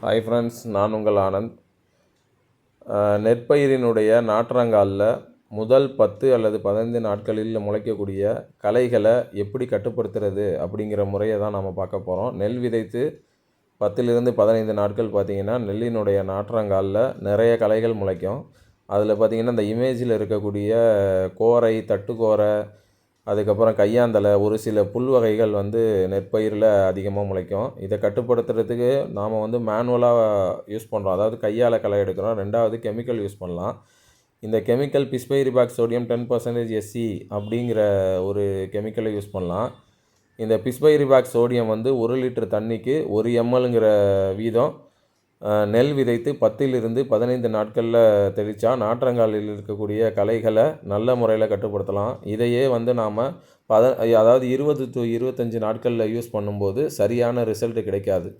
Hi friends, நான் உங்கள் ஆனந்த். நெற்பயிரினுடைய நாற்றங்காலில் முதல் 10 அல்லது 15 நாட்களில் முளைக்கக்கூடிய களைகளை எப்படி கட்டுப்படுத்துறது அப்படிங்கிற முறையை தான் நாம் பார்க்க போகிறோம். நெல் விதைத்து 10லிருந்து 15 நாட்கள் பார்த்திங்கன்னா நெல்லினுடைய நாற்றங்காலில் நிறைய களைகள் முளைக்கும். அதில் பார்த்திங்கன்னா இந்த இமேஜில் இருக்கக்கூடிய கோரை, தட்டுக்கோரை, அதுக்கப்புறம் கையாந்தலை, ஒரு சில புல் வகைகள் நெற்பயிரில் அதிகமாக முளைக்கும். இதை கட்டுப்படுத்துறதுக்கு நாம் மேனுவலாக யூஸ் பண்ணுறோம், அதாவது கையால் களை எடுக்கிறோம். ரெண்டாவது கெமிக்கல் யூஸ் பண்ணலாம். இந்த கெமிக்கல் பிஸ்பைரிபாக் சோடியம் 10% SE அப்படிங்கிற ஒரு கெமிக்கலை யூஸ் பண்ணலாம். இந்த பிஸ்பைரிபாக் சோடியம் 1 லிட்டர் தண்ணிக்கு 1 mlங்கிற வீதம் நெல் விதைத்து 10லிருந்து 15 நாட்களில் தெளித்தா நாற்றங்காலில் இருக்கக்கூடிய களைகளை நல்ல முறையில் கட்டுப்படுத்தலாம். இதையே நாம் அதாவது 20 to 25 நாட்களில் யூஸ் பண்ணும்போது சரியான ரிசல்ட் கிடைக்காது.